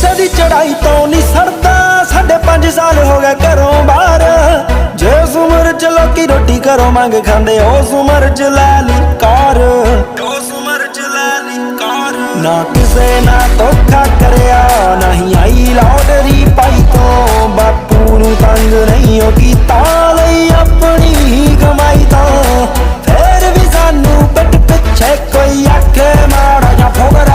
ਕਿਸੇ ਦੀ ਚੜਾਈ ਤੋਂ ਨਹੀਂ ਸਰਦਾ, साढ़े 5 साल हो गए घरों बाहर। जिस उम्र च लोकी रोटी घरों मंग खांदे, उस उम्र च लै ली कार, उस उम्र च लै ली कार। ना किसे ना धोखा करया, ना ही आई लॉटरी पाई तो बापू नू तंग नहीं हो कीता, लई अपनी ही कमाई तो फिर भी सानू पिट पिछे कोई आखे माड़ा जा फोगरा।